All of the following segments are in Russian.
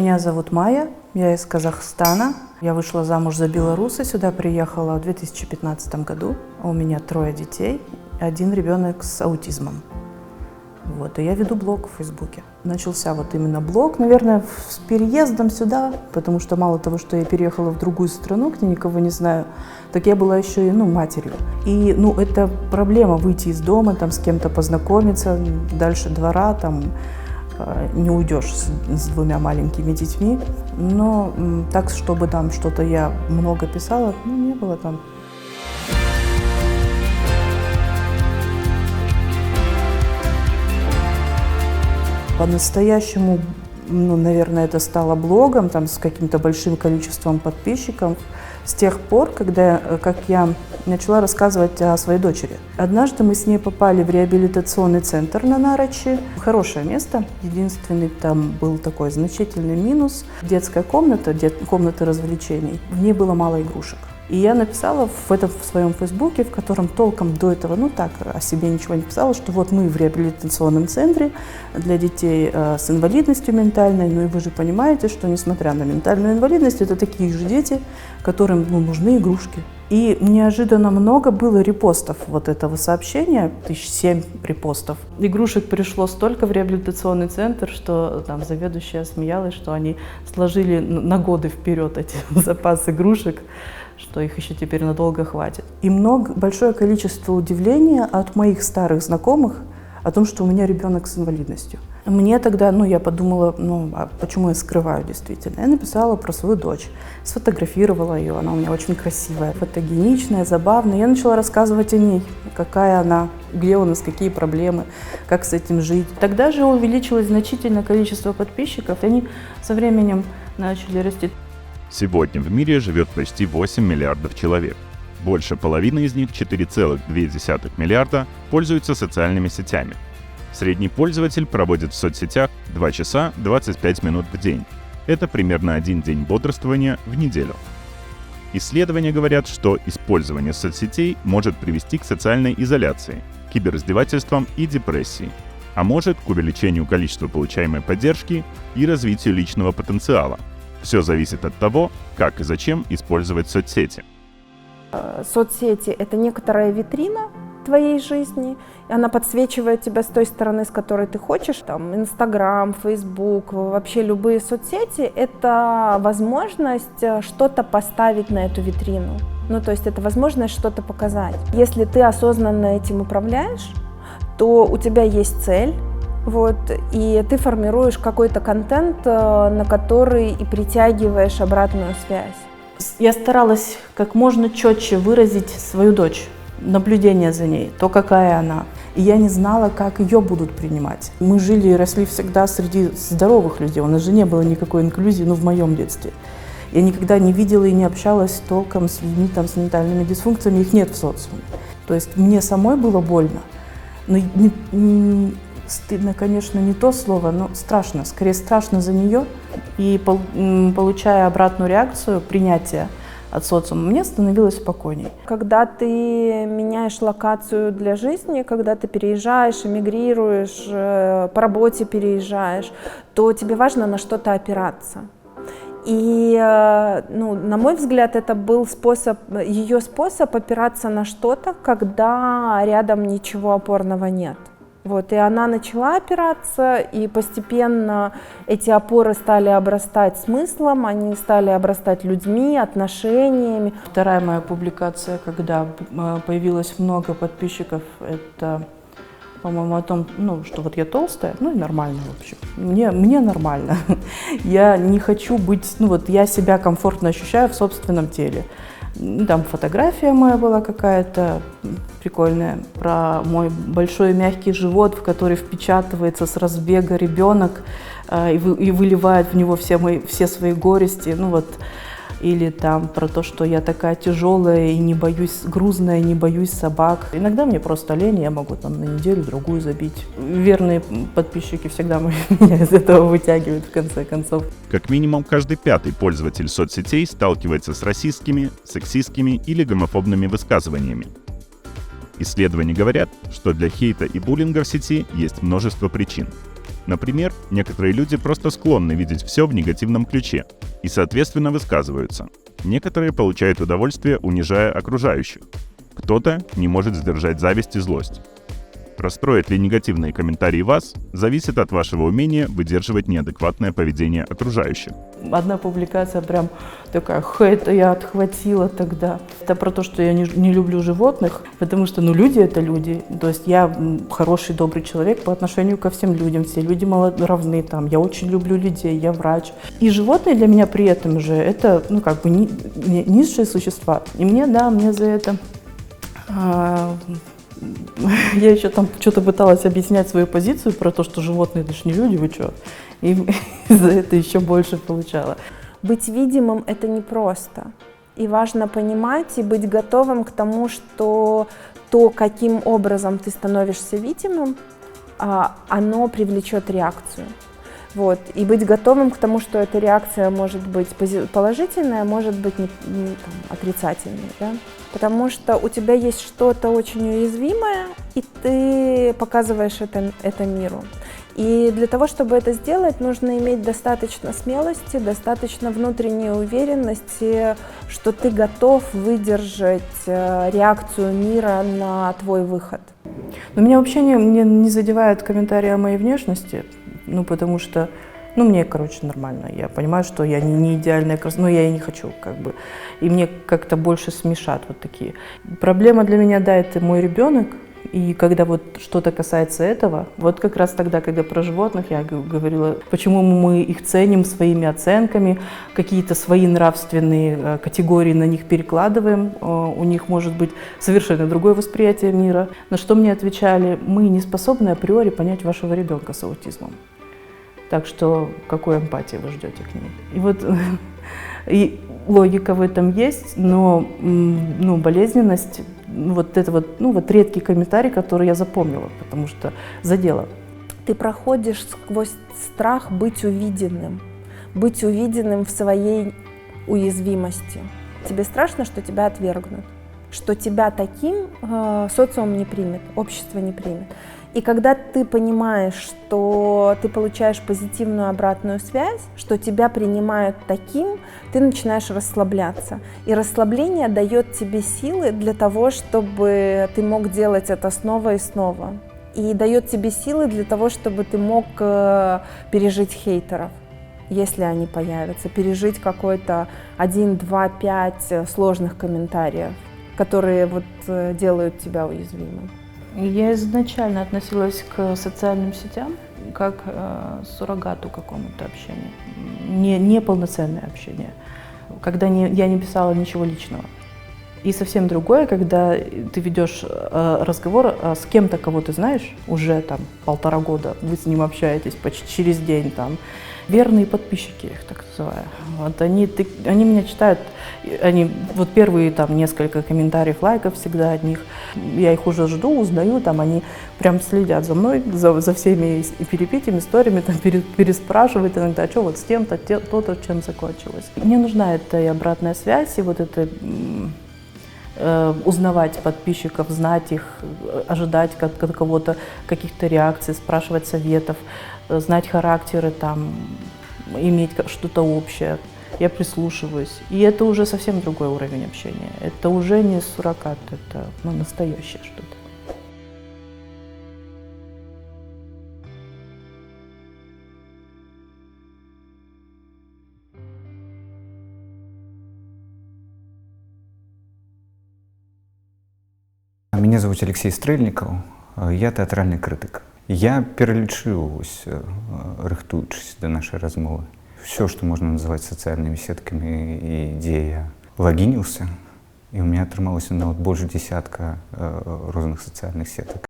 Меня зовут Майя, я из Казахстана. Я вышла замуж за белоруса, сюда приехала в 2015 году. У меня 3 детей, 1 ребенок с аутизмом. И я веду блог в Фейсбуке. Начался именно блог, наверное, с переездом сюда, потому что мало того, что я переехала в другую страну, где никого не знаю, так я была еще и матерью. И это проблема выйти из дома, с кем-то познакомиться, дальше двора, не уйдешь с 2 маленькими детьми. Но так, чтобы что-то я много писала, не было там. По-настоящему, наверное, это стало блогом, с каким-то большим количеством подписчиков с тех пор, как я начала рассказывать о своей дочери. Однажды мы с ней попали в реабилитационный центр на Нарочи. Хорошее место. Единственный там был такой значительный минус. Детская комната, комната развлечений. В ней было мало игрушек. И я написала в своем фейсбуке, в котором толком до этого, о себе ничего не писала, что мы в реабилитационном центре для детей с инвалидностью ментальной. И вы же понимаете, что несмотря на ментальную инвалидность, это такие же дети, которым нужны игрушки. И неожиданно много было репостов этого сообщения, 1007 репостов. Игрушек пришло столько в реабилитационный центр, что заведующая смеялась, что они сложили на годы вперед эти запас игрушек, что их еще теперь надолго хватит. И большое количество удивления от моих старых знакомых о том, что у меня ребенок с инвалидностью. Мне тогда, я подумала, а почему я скрываю действительно? Я написала про свою дочь, сфотографировала ее, она у меня очень красивая, фотогеничная, забавная. Я начала рассказывать о ней, какая она, где у нас какие проблемы, как с этим жить. Тогда же увеличилось значительное количество подписчиков, и они со временем начали расти. Сегодня в мире живет почти 8 миллиардов человек. Больше половины из них, 4,2 миллиарда, пользуются социальными сетями. Средний пользователь проводит в соцсетях 2 часа 25 минут в день. Это примерно 1 день бодрствования в неделю. Исследования говорят, что использование соцсетей может привести к социальной изоляции, кибераздевательствам и депрессии, а может к увеличению количества получаемой поддержки и развитию личного потенциала. Все зависит от того, как и зачем использовать соцсети. Соцсети – это некоторая витрина твоей жизни, и она подсвечивает тебя с той стороны, с которой ты хочешь. Инстаграм, Фейсбук, вообще любые соцсети – это возможность что-то поставить на эту витрину. То есть это возможность что-то показать. Если ты осознанно этим управляешь, то у тебя есть цель, и ты формируешь какой-то контент, на который и притягиваешь обратную связь. Я старалась как можно четче выразить свою дочь, наблюдение за ней, то, какая она. И я не знала, как ее будут принимать. Мы жили и росли всегда среди здоровых людей. У нас же не было никакой инклюзии, в моем детстве. Я никогда не видела и не общалась толком с людьми с ментальными дисфункциями, их нет в социуме. То есть мне самой было больно. Но стыдно, конечно, не то слово, но страшно, скорее страшно за нее. И получая обратную реакцию, принятие от социума, мне становилось спокойней. Когда ты меняешь локацию для жизни, когда ты переезжаешь, эмигрируешь, по работе переезжаешь, то тебе важно на что-то опираться. И, на мой взгляд, это был ее способ опираться на что-то, когда рядом ничего опорного нет. И она начала опираться, и постепенно эти опоры стали обрастать смыслом, они стали обрастать людьми, отношениями. Вторая моя публикация, когда появилось много подписчиков, это, по-моему, о том, что я толстая, и нормально, в общем. Мне нормально. Я не хочу быть, я себя комфортно ощущаю в собственном теле. Фотография моя была какая-то прикольная про мой большой мягкий живот, в который впечатывается с разбега ребенок и выливает в него все свои горести. Или про то, что я такая тяжелая и не боюсь, грузная, не боюсь собак. Иногда мне просто лень, я могу на неделю-другую забить. Верные подписчики всегда меня из этого вытягивают в конце концов. Как минимум, каждый 5-й пользователь соцсетей сталкивается с расистскими, сексистскими или гомофобными высказываниями. Исследования говорят, что для хейта и буллинга в сети есть множество причин. Например, некоторые люди просто склонны видеть все в негативном ключе и, соответственно, высказываются. Некоторые получают удовольствие, унижая окружающих. Кто-то не может сдержать зависть и злость. Расстроят ли негативные комментарии вас, зависит от вашего умения выдерживать неадекватное поведение окружающих. Одна публикация прям такая, это я отхватила тогда. Это про то, что я не люблю животных, потому что, люди это люди. То есть я хороший, добрый человек по отношению ко всем людям. Все люди равны там. Я очень люблю людей, я врач. И животные для меня при этом же это, низшие существа. И мне за это... Я еще там что-то пыталась объяснять свою позицию про то, что животные это ж не люди, вы что? И за это еще больше получала. Быть видимым — это непросто. И важно понимать и быть готовым к тому, что то, каким образом ты становишься видимым, оно привлечет реакцию. И быть готовым к тому, что эта реакция может быть положительная, может быть отрицательной. Да? Потому что у тебя есть что-то очень уязвимое, и ты показываешь это миру. И для того, чтобы это сделать, нужно иметь достаточно смелости, достаточно внутренней уверенности, что ты готов выдержать реакцию мира на твой выход. Но меня вообще не задевают комментарии о моей внешности, потому что, мне, нормально. Я понимаю, что я не идеальная красота, но я и не хочу, И мне как-то больше смешат такие. Проблема для меня, это мой ребенок. И когда что-то касается этого, как раз тогда, когда про животных я говорила, почему мы их ценим своими оценками, какие-то свои нравственные категории на них перекладываем, у них может быть совершенно другое восприятие мира. На что мне отвечали, мы не способны априори понять вашего ребенка с аутизмом. Так что какой эмпатии вы ждете к нему? И логика в этом есть, но болезненность, редкий комментарий, который я запомнила, потому что задело. Ты проходишь сквозь страх быть увиденным в своей уязвимости. Тебе страшно, что тебя отвергнут, что тебя таким социум не примет, общество не примет. И когда ты понимаешь, что ты получаешь позитивную обратную связь, что тебя принимают таким, ты начинаешь расслабляться. И расслабление дает тебе силы для того, чтобы ты мог делать это снова и снова. И дает тебе силы для того, чтобы ты мог пережить хейтеров, если они появятся, пережить какой-то 1, 2, 5 сложных комментариев, которые делают тебя уязвимым. Я изначально относилась к социальным сетям как к суррогату какому-то общению, не полноценное общение, когда я не писала ничего личного. И совсем другое, когда ты ведешь разговор с кем-то, кого ты знаешь, уже 1,5 года, вы с ним общаетесь почти через день, верные подписчики, их так называю. Они меня читают, первые несколько комментариев, лайков всегда от них. Я их уже жду, узнаю, они прям следят за мной, за всеми перипетиями, историями, переспрашивают иногда, что с тем-то, то-то, чем закончилось. Мне нужна эта обратная связь, и узнавать подписчиков, знать их, ожидать от кого-то каких-то реакций, спрашивать советов, знать характеры, иметь что-то общее. Я прислушиваюсь. И это уже совсем другой уровень общения. Это уже не суррогат, это настоящее что-то. Меня зовут Алексей Стрельников, я тэатральны крытык. Я пералічыў, рыхтуючыся да нашай размовы, все, што можна называць сацыяльнымі сеткамі і дзе я лагініўся, і ў меня атрымалася нават больш дзесятка розных сацыяльных сетак.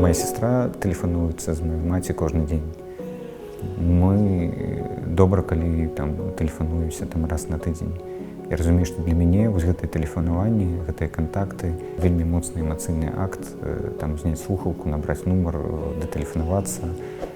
Моя сестра тэлефануецца з маёй маці кожны дзень. Мы добра, калі тэлефануемся раз на тыдзень. Я разумею, што для мяне гэтае тэлефанаванне, гэтыя кантакты вельмі моцны эмацыйны акт, зняць слухаўку, набраць нумар, датэлефанавацца.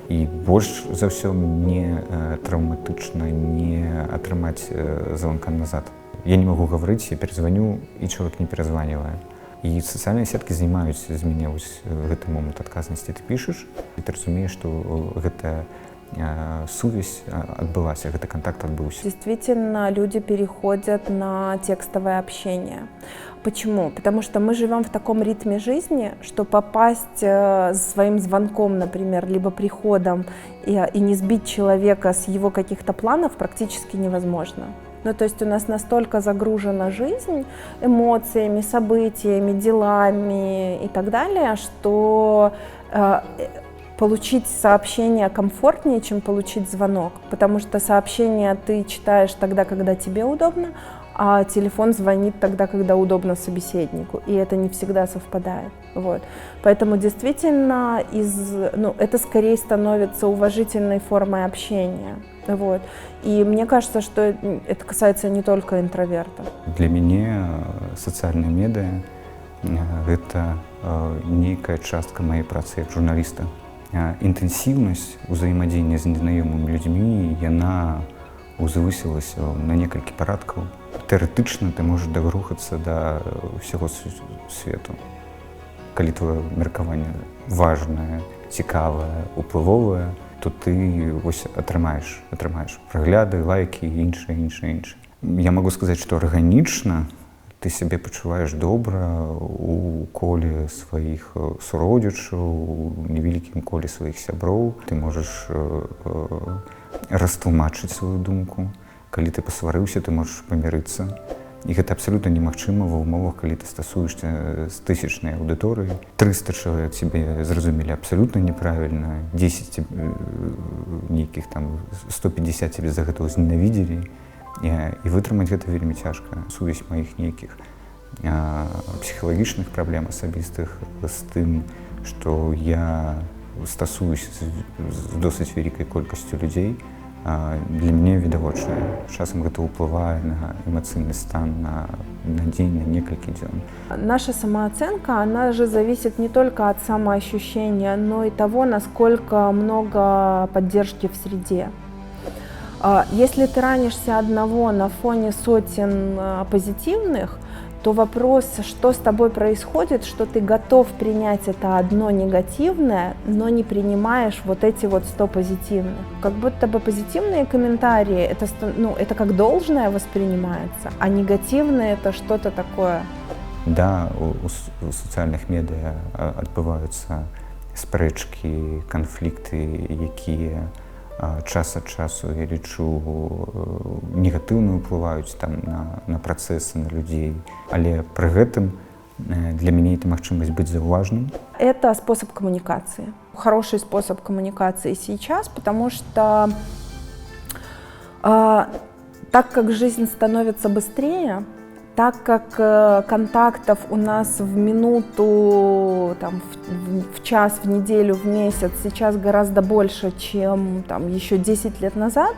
І больш за ўсё мне траўматычна не атрымаць званка назад. Я не могу гаварыць, я перазваню, і чалавек не перазванівае. І сацыяльныя сеткі знімаюць з мяне гэты момант адказнасці. Ты пішаш, і ты разумееш, што гэтая сувязь отбылась, этот контакт отбылся. Действительно, люди переходят на текстовое общение. Почему? Потому что мы живем в таком ритме жизни, что попасть своим звонком, например, либо приходом и не сбить человека с его каких-то планов практически невозможно. Ну, то есть у нас настолько загружена жизнь эмоциями, событиями, делами и так далее, что получить сообщение комфортнее, чем получить звонок, потому что сообщение ты читаешь тогда, когда тебе удобно, а телефон звонит тогда, когда удобно собеседнику, и это не всегда совпадает. Вот. Поэтому действительно это скорее становится уважительной формой общения. Вот. И мне кажется, что это касается не только интровертов. Для меня социальные медиа — это некая частка моей працы як журналіста. Інтэнсіўнасць узаемадзеяння з незнаёмымі людзьмі, яна узвысілася на некалькі парадкаў. Тэарэтычна ты можаш дагрухацца да ўсяго свету. Калі твоё меркаванне важнае, цікавае, уплывовае, то ты атрымаеш прагляды, лайкі і іншае. Я магу сказаць, што арганічна ты сябе пачуваеш добра у коле сваіх суродзічаў, у невялікім коле сваіх сяброў. Ты можаш растлумачыць сваю думку. Калі ты пасварыўся, ты можаш памірыцца. І гэта абсалютна немагчыма ва ўмовах, калі ты стасуешся з тысячнай аўдыторыяй. 300 чалавек цябе зразумелі абсалютна неправільна, 10 нейкіх там 150 цябе за гэта ўзненавідзелі. І вытрымаць гэта вельмі цяжка. Сувязь маіх нейкіх псіхалагічных праблем асабістых з тым, што я стасуюся з досыць вялікай колькасцю людзей, для мяне відавочная. Часам гэта ўплывае на эмацыйны стан на дзень, на некалькі дзён. Наша самооценка, она же зависит не только от самоощущения, но и того, насколько много поддержки в среде. Если ты ранишься одного на фоне сотен позитивных, то вопрос, что с тобой происходит, что ты готов принять это одно негативное, но не принимаешь вот эти вот 100 позитивных. Как будто бы позитивные комментарии, это как должное воспринимается, а негативные это что-то такое. Да, у социальных медиа адбываюцца спрэчкі, канфлікты, якія час ад часу, я лічу, негатыўна ўплываюць там на працэсы, на людзей. Але пры гэтым для мяне это магчымасць быць заўважным. Это способ коммуникации. Хороший способ коммуникации сейчас, потому что так как жизнь становится быстрее, так как контактов у нас в минуту, там, в час, в неделю, в месяц сейчас гораздо больше, чем там, еще 10 лет назад,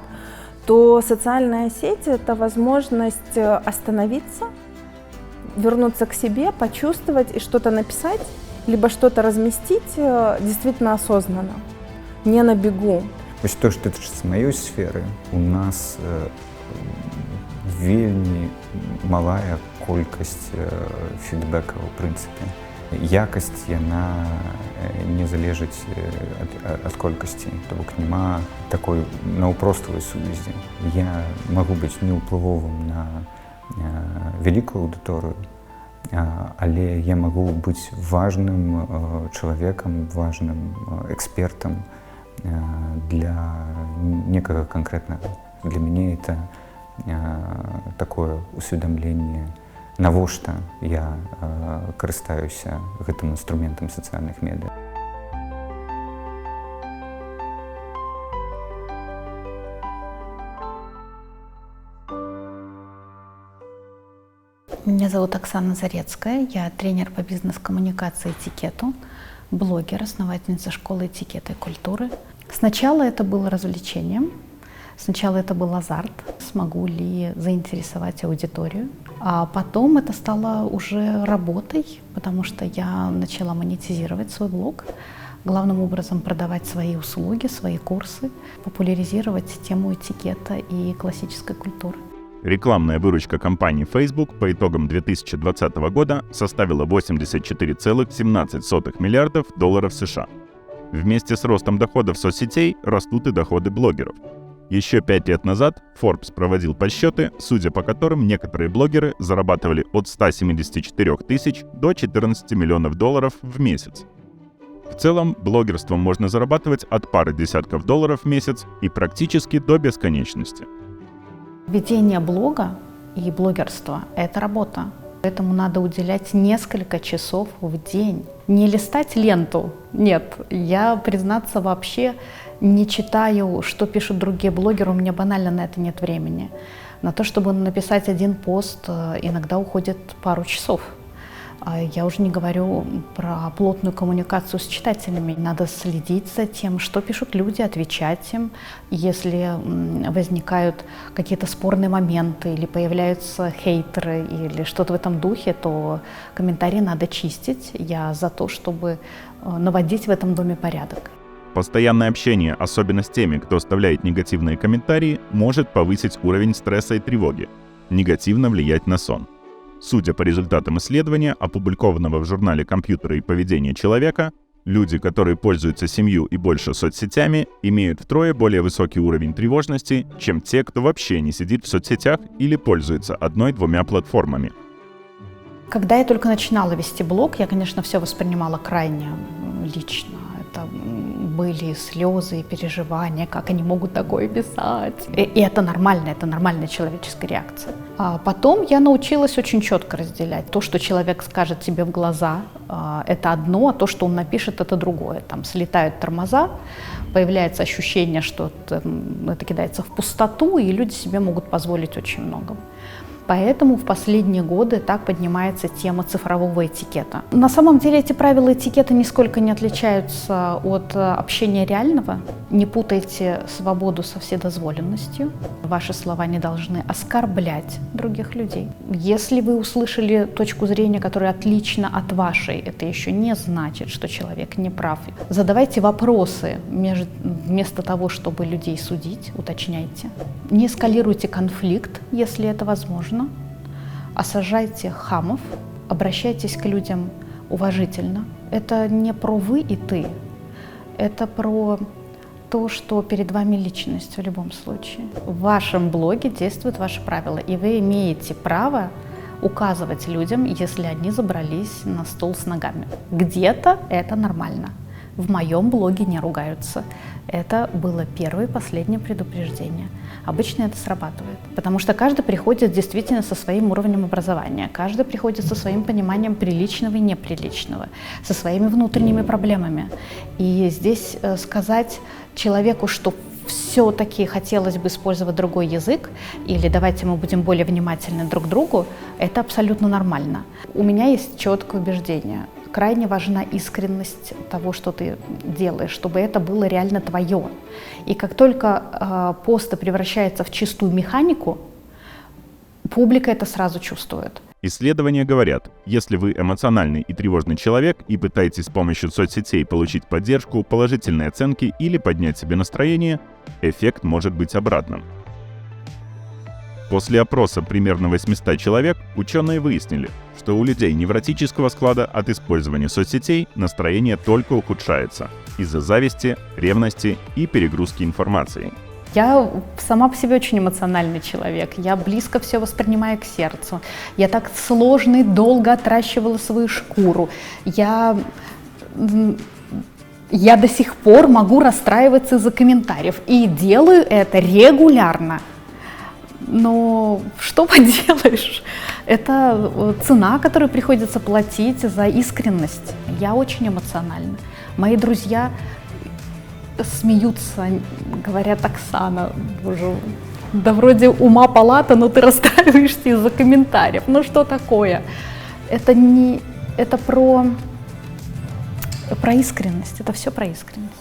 то социальная сеть — это возможность остановиться, вернуться к себе, почувствовать и что-то написать, либо что-то разместить действительно осознанно, не на бегу. Вось то, што тычыцца маёй сферы, у нас вельмі малая колькасць фідбэкаў, у прынцыпе. Якасць, яна не залежыць ад колькасці, то бок няма такой наўпроставай сувязі. Я магу быць неўплывовым на вялікую аўдыторыю, але я магу быць важным чалавекам, важным экспертам для некага канкрэтнага. Для мяне это такое усведамленне, навошта я карыстаюся гэтым інструментам сацыяльных медыа. Меня зовут Оксана Зарецкая, я тренер по бизнес-коммуникации и этикету, блогер, основательница школы этикета и культуры. Сначала это было развлечением. Сначала это был азарт, смогу ли заинтересовать аудиторию, а потом это стало уже работой, потому что я начала монетизировать свой блог. главным образом продавать свои услуги, свои курсы, популяризировать тему этикета и классической культуры. Рекламная выручка компании Facebook по итогам 2020 года составила $84,17 миллиардов США. Вместе с ростом доходов соцсетей растут и доходы блогеров. Еще 5 лет назад Forbes проводил подсчеты, судя по которым некоторые блогеры зарабатывали от 174 тысяч до 14 миллионов долларов в месяц. В целом, блогерством можно зарабатывать от пары десятков долларов в месяц и практически до бесконечности. Ведение блога и блогерство – это работа. Этому надо уделять несколько часов в день. Не листать ленту. Нет, я, признаться, вообще не читаю, что пишут другие блогеры, у меня банально на это нет времени. На то, чтобы написать один пост, иногда уходит пару часов. Я уже не говорю про плотную коммуникацию с читателями. Надо следить за тем, что пишут люди, отвечать им. Если возникают какие-то спорные моменты или появляются хейтеры или что-то в этом духе, то комментарии надо чистить. Я за то, чтобы наводить в этом доме порядок. Постоянное общение, особенно с теми, кто оставляет негативные комментарии, может повысить уровень стресса и тревоги, негативно влиять на сон. Судя по результатам исследования, опубликованного в журнале «Компьютеры и поведение человека», люди, которые пользуются 7 и больше соцсетями, имеют втрое более высокий уровень тревожности, чем те, кто вообще не сидит в соцсетях или пользуется 1-2 платформами. Когда я только начинала вести блог, я, конечно, все воспринимала крайне лично. Это были слезы и переживания, как они могут такое писать. И это нормальная человеческая реакция. А потом я научилась очень четко разделять. То, что человек скажет тебе в глаза, это одно, а то, что он напишет, это другое. Там слетают тормоза, появляется ощущение, что это кидается в пустоту, и люди себе могут позволить очень много. Поэтому в последние годы так поднимается тема цифрового этикета. На самом деле эти правила этикета нисколько не отличаются от общения реального. Не путайте свободу со вседозволенностью. Ваши слова не должны оскорблять других людей. Если вы услышали точку зрения, которая отлична от вашей, это еще не значит, что человек не прав. Задавайте вопросы вместо того, чтобы людей судить, уточняйте. Не эскалируйте конфликт, если это возможно. Осажайте хамов, обращайтесь к людям уважительно. Это не про вы и ты, это про то, что перед вами личность в любом случае. В вашем блоге действуют ваши правила, и вы имеете право указывать людям, если они забрались на стол с ногами. Где-то это нормально. В моем блоге не ругаются. Это было первое и последнее предупреждение. Обычно это срабатывает, потому что каждый приходит действительно со своим уровнем образования, каждый приходит со своим пониманием приличного и неприличного, со своими внутренними проблемами. И здесь сказать человеку, что все-таки хотелось бы использовать другой язык, или давайте мы будем более внимательны друг к другу, это абсолютно нормально. У меня есть четкое убеждение. Крайне важна искренность того, что ты делаешь, чтобы это было реально твое. И как только посты превращаются в чистую механику, публика это сразу чувствует. Исследования говорят, если вы эмоциональный и тревожный человек и пытаетесь с помощью соцсетей получить поддержку, положительные оценки или поднять себе настроение, эффект может быть обратным. После опроса примерно 800 человек ученые выяснили, что у людей невротического склада от использования соцсетей настроение только ухудшается из-за зависти, ревности и перегрузки информацией. Я сама по себе очень эмоциональный человек, я близко все воспринимаю к сердцу, я так сложно и долго отращивала свою шкуру, я до сих пор могу расстраиваться из-за комментариев и делаю это регулярно. Но что поделаешь, это цена, которую приходится платить за искренность. Я очень эмоциональна. Мои друзья смеются, говорят: Оксана, боже, да вроде ума палата, но ты расстраиваешься из-за комментариев. Ну что такое? Это про искренность, это все про искренность.